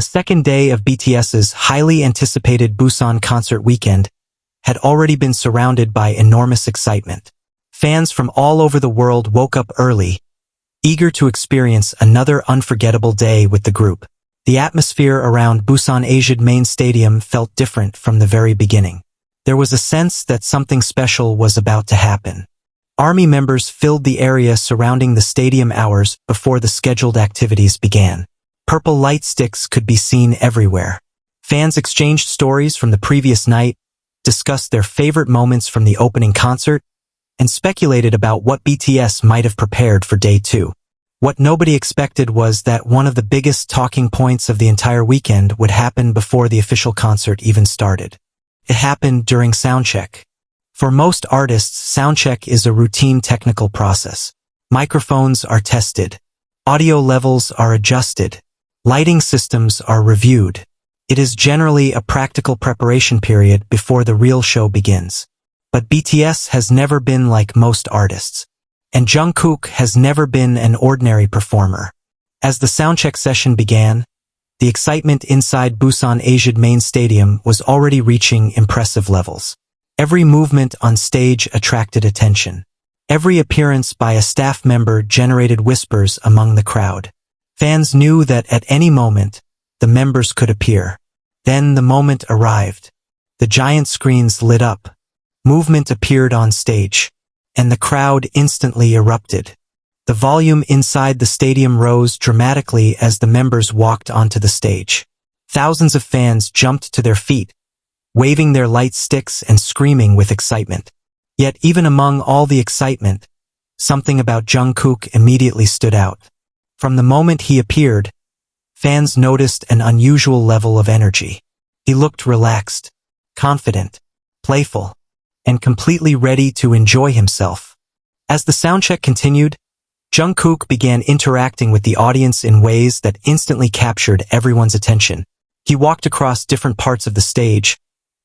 The second day of BTS's highly anticipated Busan concert weekend had already been surrounded by enormous excitement. Fans from all over the world woke up early, eager to experience another unforgettable day with the group. The atmosphere around Busan Asiad main stadium felt different from the very beginning. There was a sense that something special was about to happen. Army members filled the area surrounding the stadium hours before the scheduled activities began. Purple light sticks could be seen everywhere. Fans exchanged stories from the previous night, discussed their favorite moments from the opening concert, and speculated about what BTS might have prepared for day 2. What nobody expected was that one of the biggest talking points of the entire weekend would happen before the official concert even started. It happened during Soundcheck. For most artists, Soundcheck is a routine technical process. Microphones are tested. Audio levels are adjusted. Lighting systems are reviewed. It is generally a practical preparation period before the real show begins. But BTS has never been like most artists. And Jungkook has never been an ordinary performer. As the soundcheck session began, the excitement inside Busan Asiad main stadium was already reaching impressive levels. Every movement on stage attracted attention. Every appearance by a staff member generated whispers among the crowd. Fans knew that at any moment, the members could appear. Then the moment arrived. The giant screens lit up. Movement appeared on stage. And the crowd instantly erupted. The volume inside the stadium rose dramatically as the members walked onto the stage. Thousands of fans jumped to their feet, waving their light sticks and screaming with excitement. Yet even among all the excitement, something about Jungkook immediately stood out. From the moment he appeared, fans noticed an unusual level of energy. He looked relaxed, confident, playful, and completely ready to enjoy himself. As the soundcheck continued, Jungkook began interacting with the audience in ways that instantly captured everyone's attention. He walked across different parts of the stage,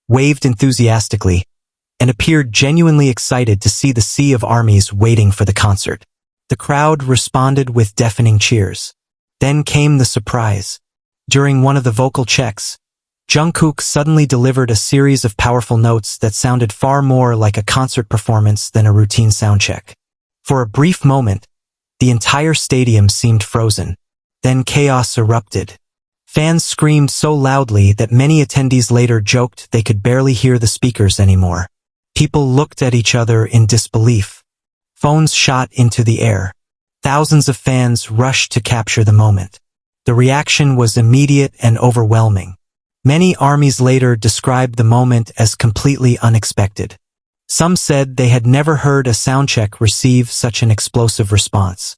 waved enthusiastically, and appeared genuinely excited to see the sea of armies waiting for the concert. The crowd responded with deafening cheers. Then came the surprise. During one of the vocal checks, Jungkook suddenly delivered a series of powerful notes that sounded far more like a concert performance than a routine soundcheck. For a brief moment, the entire stadium seemed frozen. Then chaos erupted. Fans screamed so loudly that many attendees later joked they could barely hear the speakers anymore. People looked at each other in disbelief. Phones shot into the air. Thousands of fans rushed to capture the moment. The reaction was immediate and overwhelming. Many armies later described the moment as completely unexpected. Some said they had never heard a soundcheck receive such an explosive response.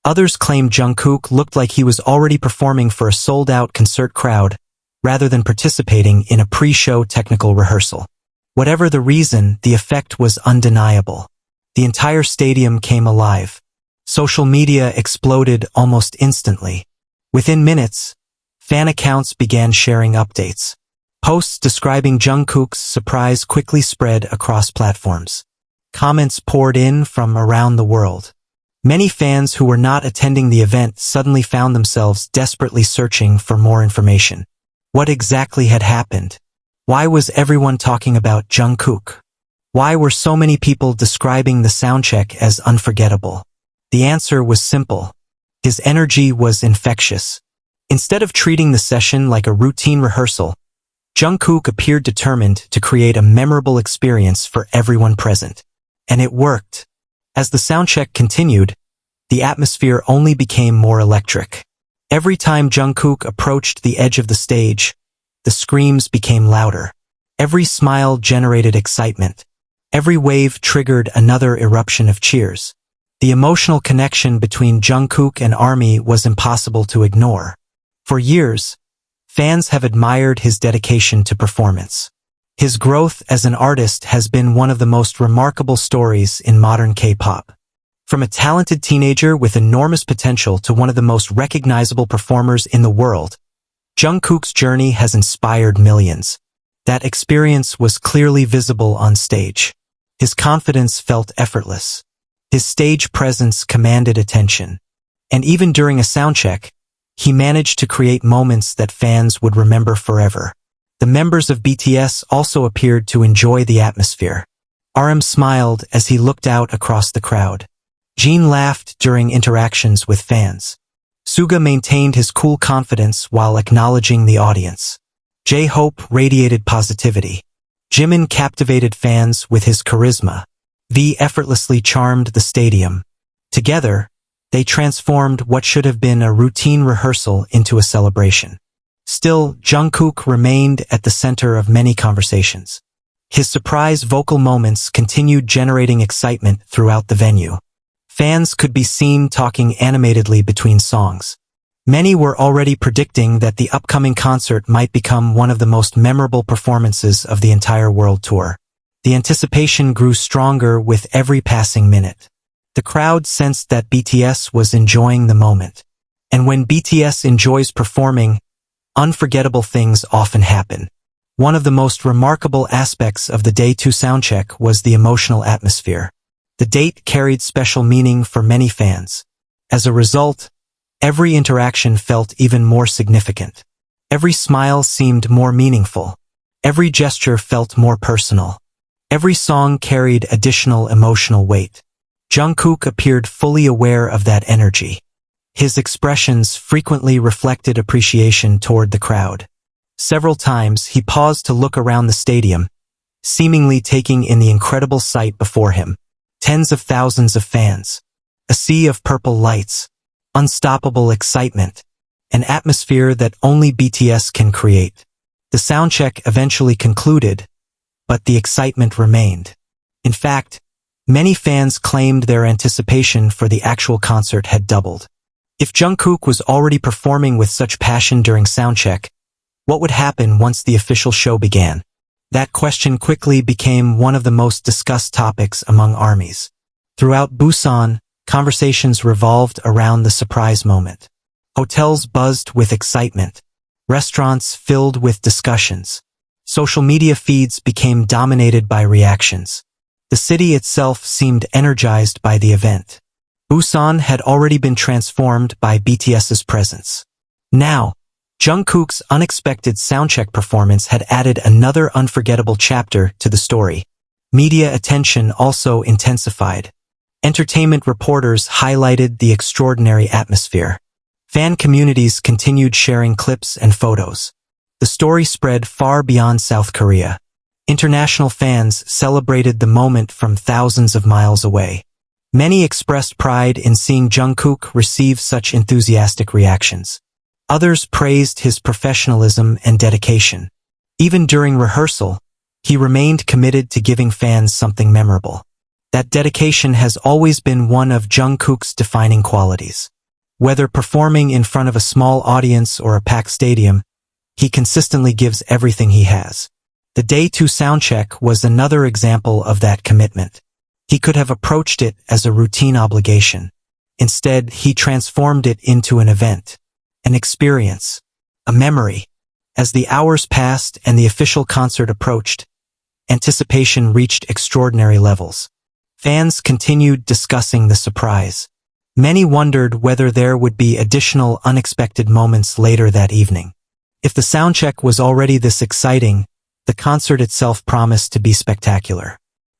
Others claimed Jungkook looked like he was already performing for a sold-out concert crowd, rather than participating in a pre-show technical rehearsal. Whatever the reason, the effect was undeniable. The entire stadium came alive. Social media exploded almost instantly. Within minutes, fan accounts began sharing updates. Posts describing Jungkook's surprise quickly spread across platforms. Comments poured in from around the world. Many fans who were not attending the event suddenly found themselves desperately searching for more information. What exactly had happened? Why was everyone talking about Jungkook? Why were so many people describing the soundcheck as unforgettable? The answer was simple. His energy was infectious. Instead of treating the session like a routine rehearsal, Jungkook appeared determined to create a memorable experience for everyone present. And it worked. As the soundcheck continued, the atmosphere only became more electric. Every time Jungkook approached the edge of the stage, the screams became louder. Every smile generated excitement. Every wave triggered another eruption of cheers. The emotional connection between Jungkook and ARMY was impossible to ignore. For years, fans have admired his dedication to performance. His growth as an artist has been one of the most remarkable stories in modern K-pop. From a talented teenager with enormous potential to one of the most recognizable performers in the world, Jungkook's journey has inspired millions. That experience was clearly visible on stage. His confidence felt effortless. His stage presence commanded attention. And even during a soundcheck, he managed to create moments that fans would remember forever. The members of BTS also appeared to enjoy the atmosphere. RM smiled as he looked out across the crowd. Jin laughed during interactions with fans. Suga maintained his cool confidence while acknowledging the audience. J-Hope radiated positivity. Jimin captivated fans with his charisma. V effortlessly charmed the stadium. Together, they transformed what should have been a routine rehearsal into a celebration. Still, Jungkook remained at the center of many conversations. His surprise vocal moments continued generating excitement throughout the venue. Fans could be seen talking animatedly between songs. Many were already predicting that the upcoming concert might become one of the most memorable performances of the entire world tour. The anticipation grew stronger with every passing minute. The crowd sensed that BTS was enjoying the moment. And when BTS enjoys performing, unforgettable things often happen. One of the most remarkable aspects of the Day 2 soundcheck was the emotional atmosphere. The date carried special meaning for many fans. As a result, every interaction felt even more significant. Every smile seemed more meaningful. Every gesture felt more personal. Every song carried additional emotional weight. Jungkook appeared fully aware of that energy. His expressions frequently reflected appreciation toward the crowd. Several times he paused to look around the stadium, seemingly taking in the incredible sight before him. Tens of thousands of fans. A sea of purple lights. Unstoppable excitement. An atmosphere that only BTS can create. The soundcheck eventually concluded, but the excitement remained. In fact, many fans claimed their anticipation for the actual concert had doubled. If Jungkook was already performing with such passion during soundcheck, what would happen once the official show began? That question quickly became one of the most discussed topics among armies. Throughout Busan, conversations revolved around the surprise moment. Hotels buzzed with excitement. Restaurants filled with discussions. Social media feeds became dominated by reactions. The city itself seemed energized by the event. Busan had already been transformed by BTS's presence. Now, Jungkook's unexpected soundcheck performance had added another unforgettable chapter to the story. Media attention also intensified. Entertainment reporters highlighted the extraordinary atmosphere. Fan communities continued sharing clips and photos. The story spread far beyond South Korea. International fans celebrated the moment from thousands of miles away. Many expressed pride in seeing Jungkook receive such enthusiastic reactions. Others praised his professionalism and dedication. Even during rehearsal, he remained committed to giving fans something memorable. That dedication has always been one of Jungkook's defining qualities. Whether performing in front of a small audience or a packed stadium, he consistently gives everything he has. The Day 2 soundcheck was another example of that commitment. He could have approached it as a routine obligation. Instead, he transformed it into an event. An experience, a memory. As the hours passed and the official concert approached, anticipation reached extraordinary levels. Fans continued discussing the surprise. Many wondered whether there would be additional unexpected moments later that evening. If the soundcheck was already this exciting, the concert itself promised to be spectacular.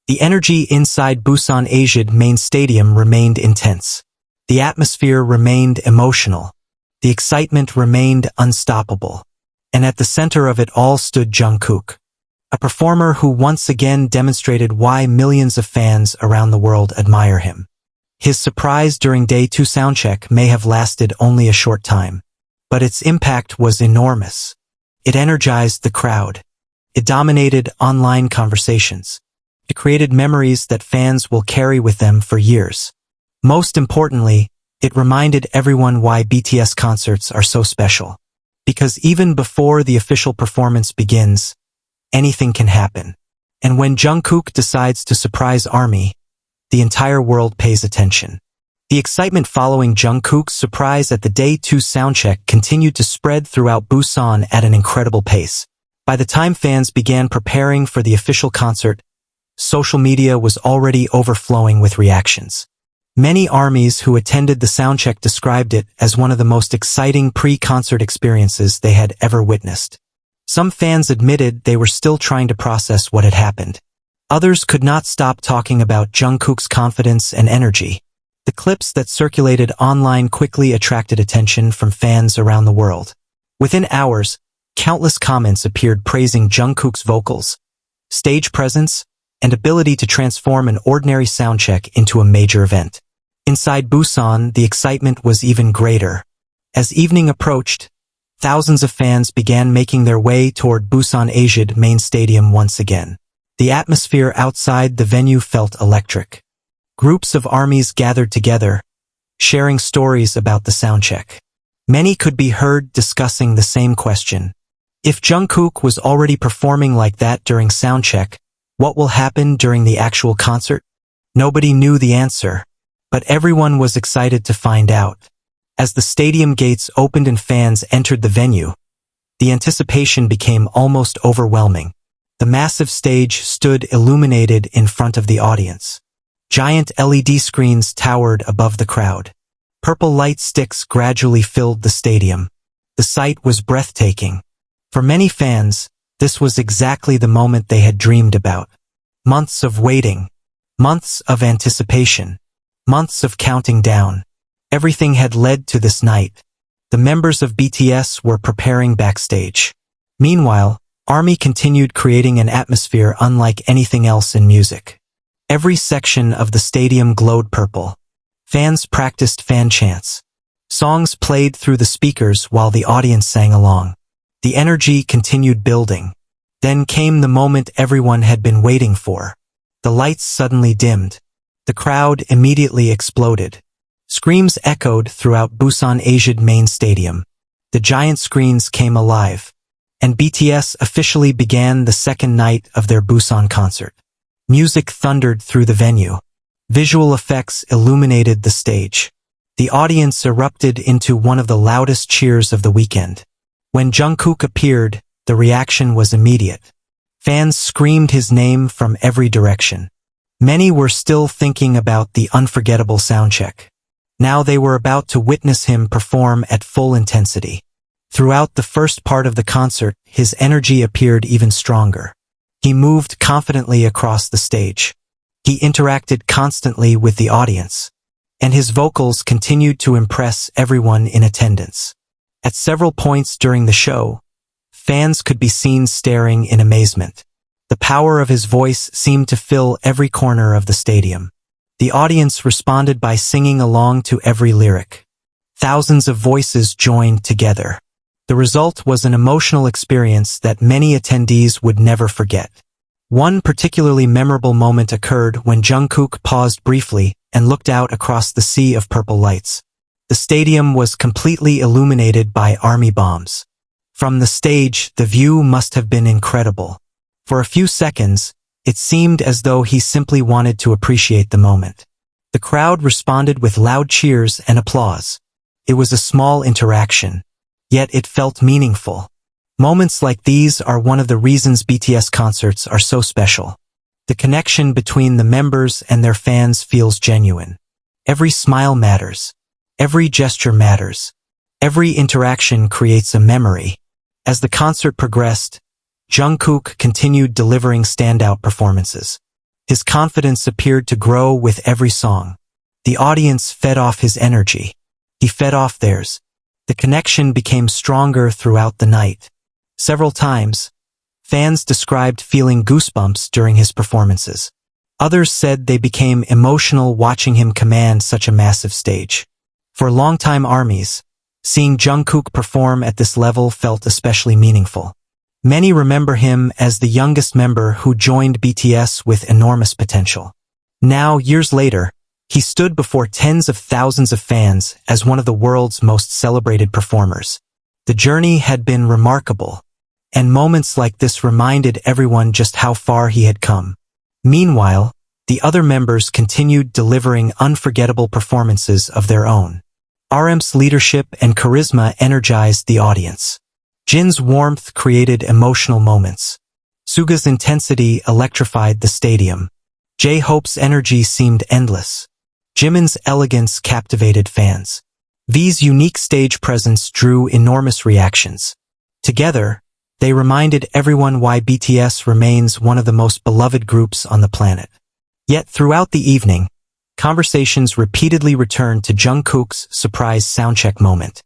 The energy inside Busan Asiad main stadium remained intense. The atmosphere remained emotional. The excitement remained unstoppable. And at the center of it all stood Jungkook, a performer who once again demonstrated why millions of fans around the world admire him. His surprise during Day 2 soundcheck may have lasted only a short time, but its impact was enormous. It energized the crowd. It dominated online conversations. It created memories that fans will carry with them for years. Most importantly, it reminded everyone why BTS concerts are so special. Because even before the official performance begins, anything can happen. And when Jungkook decides to surprise ARMY, the entire world pays attention. The excitement following Jungkook's surprise at the Day 2 soundcheck continued to spread throughout Busan at an incredible pace. By the time fans began preparing for the official concert, social media was already overflowing with reactions. Many ARMYs who attended the Soundcheck described it as one of the most exciting pre-concert experiences they had ever witnessed. Some fans admitted they were still trying to process what had happened. Others could not stop talking about Jungkook's confidence and energy. The clips that circulated online quickly attracted attention from fans around the world. Within hours, countless comments appeared praising Jungkook's vocals, stage presence, and ability to transform an ordinary soundcheck into a major event. Inside Busan, the excitement was even greater. As evening approached, thousands of fans began making their way toward Busan Asiad main stadium once again. The atmosphere outside the venue felt electric. Groups of ARMYs gathered together, sharing stories about the soundcheck. Many could be heard discussing the same question. If Jungkook was already performing like that during soundcheck, what will happen during the actual concert? Nobody knew the answer, but everyone was excited to find out. As the stadium gates opened and fans entered the venue, the anticipation became almost overwhelming. The massive stage stood illuminated in front of the audience. Giant LED screens towered above the crowd. Purple light sticks gradually filled the stadium. The sight was breathtaking. For many fans, this was exactly the moment they had dreamed about. Months of waiting, months of anticipation, months of counting down. Everything had led to this night. The members of BTS were preparing backstage. Meanwhile, ARMY continued creating an atmosphere unlike anything else in music. Every section of the stadium glowed purple. Fans practiced fan chants. Songs played through the speakers while the audience sang along. The energy continued building. Then came the moment everyone had been waiting for. The lights suddenly dimmed. The crowd immediately exploded. Screams echoed throughout Busan Asiad main stadium. The giant screens came alive. And BTS officially began the second night of their Busan concert. Music thundered through the venue. Visual effects illuminated the stage. The audience erupted into one of the loudest cheers of the weekend. When Jungkook appeared, the reaction was immediate. Fans screamed his name from every direction. Many were still thinking about the unforgettable soundcheck. Now they were about to witness him perform at full intensity. Throughout the first part of the concert, his energy appeared even stronger. He moved confidently across the stage. He interacted constantly with the audience, and his vocals continued to impress everyone in attendance. At several points during the show, fans could be seen staring in amazement. The power of his voice seemed to fill every corner of the stadium. The audience responded by singing along to every lyric. Thousands of voices joined together. The result was an emotional experience that many attendees would never forget. One particularly memorable moment occurred when Jungkook paused briefly and looked out across the sea of purple lights. The stadium was completely illuminated by ARMY bombs. From the stage, the view must have been incredible. For a few seconds, it seemed as though he simply wanted to appreciate the moment. The crowd responded with loud cheers and applause. It was a small interaction, yet it felt meaningful. Moments like these are one of the reasons BTS concerts are so special. The connection between the members and their fans feels genuine. Every smile matters. Every gesture matters. Every interaction creates a memory. As the concert progressed, Jungkook continued delivering standout performances. His confidence appeared to grow with every song. The audience fed off his energy. He fed off theirs. The connection became stronger throughout the night. Several times, fans described feeling goosebumps during his performances. Others said they became emotional watching him command such a massive stage. For longtime ARMYs, seeing Jungkook perform at this level felt especially meaningful. Many remember him as the youngest member who joined BTS with enormous potential. Now, years later, he stood before tens of thousands of fans as one of the world's most celebrated performers. The journey had been remarkable, and moments like this reminded everyone just how far he had come. Meanwhile, the other members continued delivering unforgettable performances of their own. RM's leadership and charisma energized the audience. Jin's warmth created emotional moments. Suga's intensity electrified the stadium. J-Hope's energy seemed endless. Jimin's elegance captivated fans. V's unique stage presence drew enormous reactions. Together, they reminded everyone why BTS remains one of the most beloved groups on the planet. Yet throughout the evening, conversations repeatedly returned to Jungkook's surprise soundcheck moment.